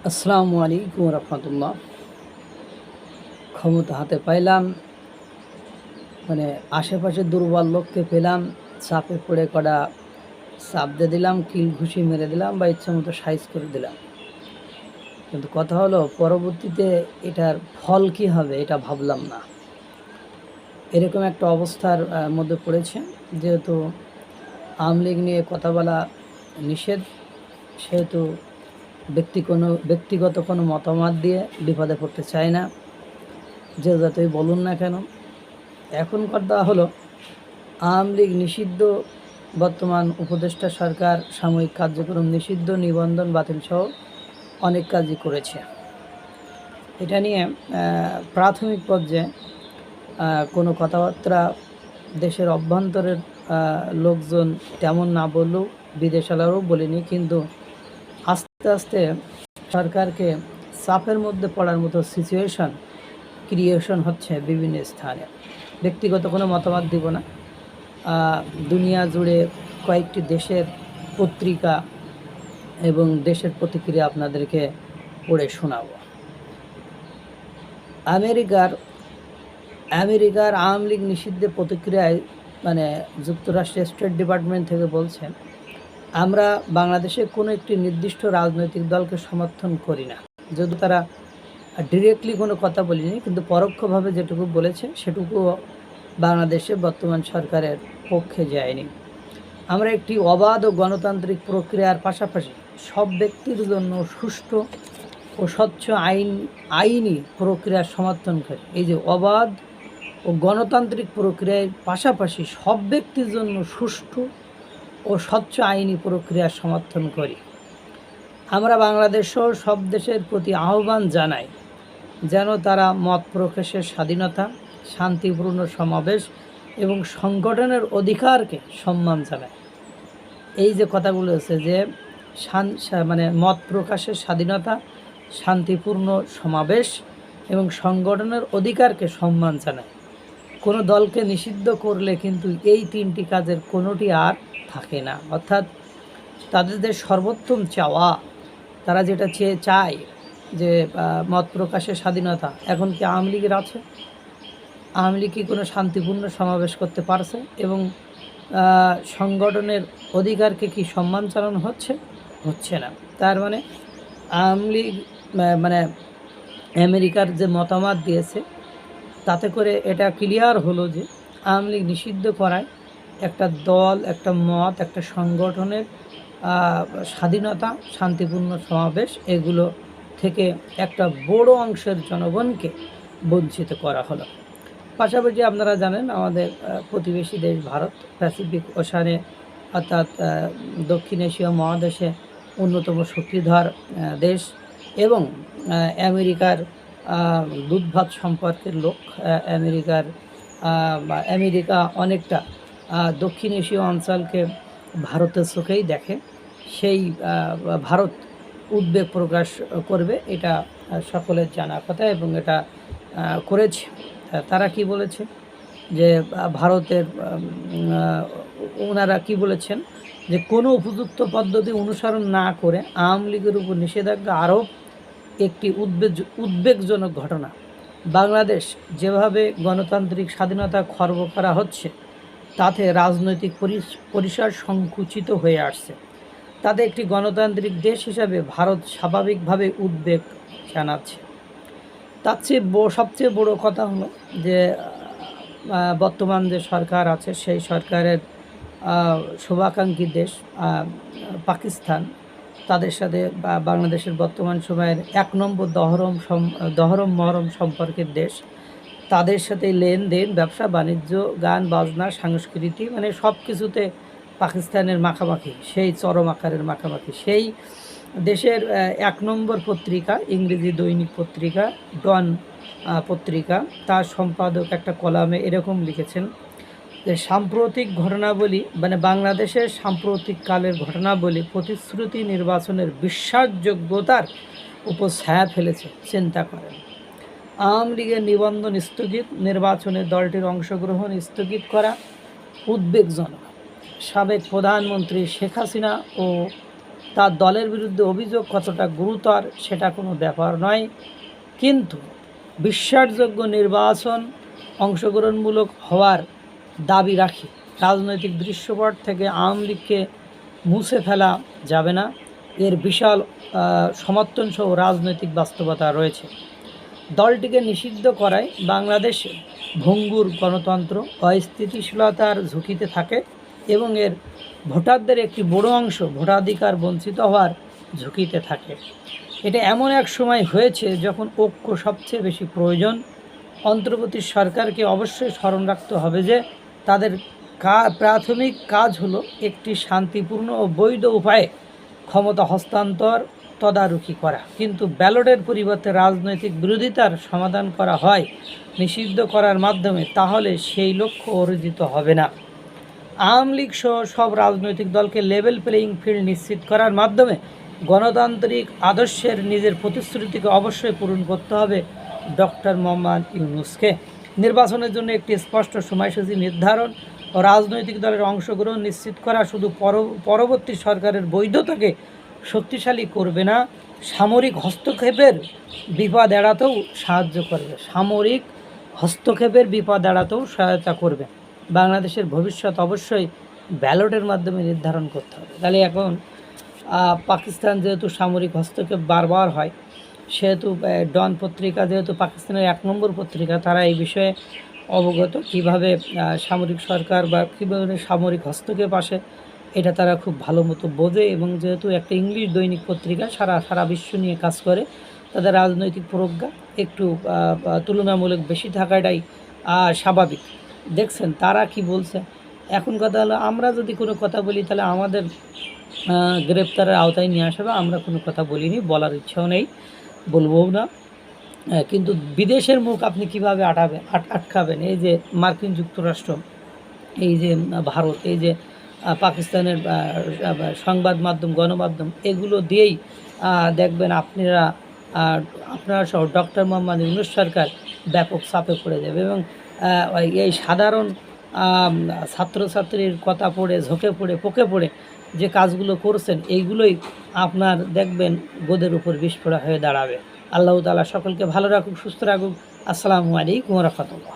আসসালামু আলাইকুম রহমতুল্লাহ। ক্ষমতা হাতে পাইলাম, মানে আশেপাশে দুর্বল লোককে পেলাম, চাপে পড়ে কটা চাপ দিয়ে দিলাম, কিল ঘুষি মেরে দিলাম বা ইচ্ছা মতো সাইজ করে দিলাম। কিন্তু কথা হলো, পরবর্তীতে এটার ফল কি হবে এটা ভাবলাম না। এরকম একটা অবস্থার মধ্যে পড়েছে, যেহেতু আওয়ামী লীগ নিয়ে কথা বলা নিষেধ, সেহেতু ব্যক্তিগত কোনো মতামত দিয়ে বিপদে পড়তে চায় না, যে যতই বলুন না কেন। এখন কথা হলো, আওয়ামী লীগ নিষিদ্ধ, বর্তমান উপদেষ্টা সরকার সাময়িক কার্যক্রম নিষিদ্ধ, নিবন্ধন বাতিল সহ অনেক কাজই করেছে। এটা নিয়ে প্রাথমিক পর্যায়ে কোনো কথাবার্তা দেশের অভ্যন্তরের লোকজন তেমন না বললেও বিদেশালারও বলেনি, কিন্তু আস্তে আস্তে সরকারকে চাপের মধ্যে পড়ার মতো সিচুয়েশন ক্রিয়েশন হচ্ছে বিভিন্ন স্থানে। ব্যক্তিগত কোনো মতামত দিব না, দুনিয়া জুড়ে কয়েকটি দেশের পত্রিকা এবং দেশের প্রতিক্রিয়া আপনাদেরকে পড়ে শোনাবো। আমেরিকার আওয়ামী লীগ নিষিদ্ধের প্রতিক্রিয়ায় যুক্তরাষ্ট্রের স্টেট ডিপার্টমেন্ট থেকে বলছেন, আমরা বাংলাদেশে কোনো একটি নির্দিষ্ট রাজনৈতিক দলকে সমর্থন করি না। যদি তারা ডিরেক্টলি কোনো কথা বলিনি, কিন্তু পরোক্ষভাবে যেটুকু বলেছে সেটুকু বাংলাদেশে বর্তমান সরকারের পক্ষে যায়নি। আমরা একটি অবাধ ও গণতান্ত্রিক প্রক্রিয়ার পাশাপাশি সব ব্যক্তির জন্য সুষ্ঠু ও স্বচ্ছ আইনি প্রক্রিয়ার সমর্থন করি। এই যে অবাধ ও গণতান্ত্রিক প্রক্রিয়ার পাশাপাশি সব ব্যক্তির জন্য সুষ্ঠু ও স্বচ্ছ আইনি প্রক্রিয়ার সমর্থন করি। আমরা বাংলাদেশ সহ সব দেশের প্রতি আহ্বান জানাই যেন তারা মত প্রকাশের স্বাধীনতা, শান্তিপূর্ণ সমাবেশ এবং সংগঠনের অধিকারকে সম্মান জানায়। এই যে কথাগুলো আছে যে মত প্রকাশের স্বাধীনতা, শান্তিপূর্ণ সমাবেশ এবং সংগঠনের অধিকারকে সম্মান জানায়। কোনো দলকে নিষিদ্ধ করলে কিন্তু এই তিনটি কাজের কোনোটি আর থাকে না। অর্থাৎ তাদের যে সর্বোত্তম চাওয়া, তারা যেটা চায় যে মত প্রকাশের স্বাধীনতা, এখন কি আওয়ামী লীগের আছে? আওয়ামী লীগ কি কোনো শান্তিপূর্ণ সমাবেশ করতে পারছে? এবং সংগঠনের অধিকারকে কি সম্মান জানানো হচ্ছে না। তার মানে আওয়ামী লীগ আমেরিকার যে মতামত দিয়েছে, তাতে করে এটা ক্লিয়ার হলো যে আওয়ামী লীগ নিষিদ্ধ করায় একটা দল, একটা মত, একটা সংগঠনের স্বাধীনতা, শান্তিপূর্ণ সমাবেশ, এগুলো থেকে একটা বড় অংশের জনগণকে বঞ্চিত করা হলো। পাশাপাশি আপনারা জানেন, আমাদের প্রতিবেশী দেশ ভারত প্যাসিফিক ওশানে অর্থাৎ দক্ষিণ এশীয় মহাদেশে অন্যতম শক্তিধর দেশ এবং আমেরিকার দুধভাত সম্পর্কের লোক। আমেরিকা অনেকটা দক্ষিণ এশীয় অঞ্চলকে ভারতের চোখেই দেখে। সেই ভারত উদ্বেগ প্রকাশ করবে, এটা সকলের জানা কথা এবং এটা করেছে। তারা কি বলেছে যে ভারতের ওনারা কি বলেছেন যে কোনো উপযুক্ত পদ্ধতি অনুসরণ না করে আওয়ামী লীগের উপর নিষেধাজ্ঞা আরোপ একটি উদ্বেগজনক ঘটনা। বাংলাদেশ যেভাবে গণতান্ত্রিক স্বাধীনতা খর্ব করা হচ্ছে, তাতে রাজনৈতিক পরিসর সংকুচিত হয়ে আসছে। তাতে একটি গণতান্ত্রিক দেশ হিসাবে ভারত স্বাভাবিকভাবে উদ্বেগ জানাচ্ছে। তার চেয়ে সবচেয়ে বড় কথা হলো যে বর্তমান যে সরকার আছে, সেই সরকারের শুভাকাঙ্ক্ষী দেশ পাকিস্তান, তাদের সাথে বাংলাদেশের বর্তমান সময়ের 1 নম্বর দহরম মহরম সম্পর্কের দেশ, তাদের সাথে লেনদেন, ব্যবসা বাণিজ্য, গান বাজনা, সংস্কৃতি, সব কিছুতে পাকিস্তানের মাখামাখি, সেই চরম আকারের মাখামাখি। সেই দেশের 1 নম্বর পত্রিকা, ইংরেজি দৈনিক পত্রিকা ডন পত্রিকা, তার সম্পাদক একটা কলামে এরকম লিখেছেন যে সাম্প্রতিক ঘটনাবলী, বাংলাদেশের সাম্প্রতিক কালের ঘটনাবলী প্রতিশ্রুতি নির্বাচনের বিশ্বাসযোগ্যতার উপর ছায়া ফেলেছে। চিন্তা করেন, আওয়ামী লীগের নিবন্ধন স্থগিত, নির্বাচনে দলটির অংশগ্রহণ স্থগিত করা উদ্বেগজনক। সাবেক প্রধানমন্ত্রী শেখ হাসিনা ও তার দলের বিরুদ্ধে অভিযোগ কতটা গুরুতর সেটা কোনো ব্যাপার নয়, কিন্তু বিশ্বাসযোগ্য নির্বাচন অংশগ্রহণমূলক হওয়ার দাবি রাখি। রাজনৈতিক দৃশ্যপট থেকে আওয়ামী লীগকে মুছে ফেলা যাবে না, এর বিশাল সমর্থনসহ রাজনৈতিক বাস্তবতা রয়েছে। দলটিকে নিষিদ্ধ করায় বাংলাদেশে ভঙ্গুর গণতন্ত্র অস্থিতিশীলতার ঝুঁকিতে থাকে এবং এর ভোটারদের একটি বড় অংশ ভোটাধিকার বঞ্চিত হওয়ার ঝুঁকিতে থাকে। এটা এমন এক সময় হয়েছে যখন ঐক্য সবচেয়ে বেশি প্রয়োজন। অন্তর্বর্তী সরকারকে অবশ্যই স্মরণ রাখতে হবে যে তাদের প্রাথমিক কাজ হলো একটি শান্তিপূর্ণ ও বৈধ উপায়ে ক্ষমতা হস্তান্তর তদারকি করা, কিন্তু ব্যালটের পরিবর্তে রাজনৈতিক বিরোধিতার সমাধান করা হয় নিষিদ্ধ করার মাধ্যমে, তাহলে সেই লক্ষ্য অর্জিত হবে না। আওয়ামী লীগ সহ সব রাজনৈতিক দলকে লেভেল প্লেয়িং ফিল্ড নিশ্চিত করার মাধ্যমে গণতান্ত্রিক আদর্শের নিজের প্রতিশ্রুতিকে অবশ্যই পূরণ করতে হবে। ডক্টর মোহাম্মদ ইউনূসকে নির্বাচনের জন্য একটি স্পষ্ট সময়সূচি নির্ধারণ ও রাজনৈতিক দলের অংশগ্রহণ নিশ্চিত করা শুধু পরবর্তী সরকারের বৈধতাকে শক্তিশালী করবে না, সামরিক হস্তক্ষেপের বিপদ এড়াতেও সাহায্য করবে। সামরিক হস্তক্ষেপের বিপদ এড়াতেও সহায়তা করবে। বাংলাদেশের ভবিষ্যৎ অবশ্যই ব্যালটের মাধ্যমে নির্ধারণ করতে হবে। তাহলে এখন পাকিস্তান যেহেতু সামরিক হস্তক্ষেপ বারবার হয়, সেহেতু ডন পত্রিকা যেহেতু পাকিস্তানের 1 নম্বর পত্রিকা, তারা এই বিষয়ে অবগত কীভাবে সামরিক সরকার বা কীভাবে সামরিক হস্তক্ষেপ আসে এটা তারা খুব ভালো মতো বোঝে, এবং যেহেতু একটা ইংলিশ দৈনিক পত্রিকা সারা বিশ্ব নিয়ে কাজ করে, তাদের রাজনৈতিক প্রজ্ঞা একটু তুলনামূলক বেশি থাকাটাই স্বাভাবিক। দেখছেন তারা কি বলছে। এখন কথা হলো, আমরা যদি কোনো কথা বলি তাহলে আমাদের গ্রেপ্তারের আওতায় নিয়ে আসবে। আমরা কোনো কথা বলিনি, বলার ইচ্ছাও নেই, বলবও না। কিন্তু বিদেশের মুখ আপনি কীভাবে আটকাবেন? এই যে মার্কিন যুক্তরাষ্ট্র, এই যে ভারত, এই যে পাকিস্তানের সংবাদ মাধ্যম, গণমাধ্যম, এগুলো দিয়েই দেখবেন আপনারা সহ ডক্টর মোহাম্মদ ইউনূস সরকার ব্যাপক চাপে পড়ে যাবে, এবং এই সাধারণ ছাত্রছাত্রীর কথা পড়ে, ঝোঁকে পড়ে, পোকে পড়ে যে কাজগুলো করছেন, এইগুলোই আপনার দেখবেন গোদের উপর বিস্ফোরণ হয়ে দাঁড়াবে। আল্লাহ তাআলা সকলকে ভালো রাখুক, সুস্থ রাখুক। আসসালামু আলাইকুম ওয়া রাহমাতুল্লাহ।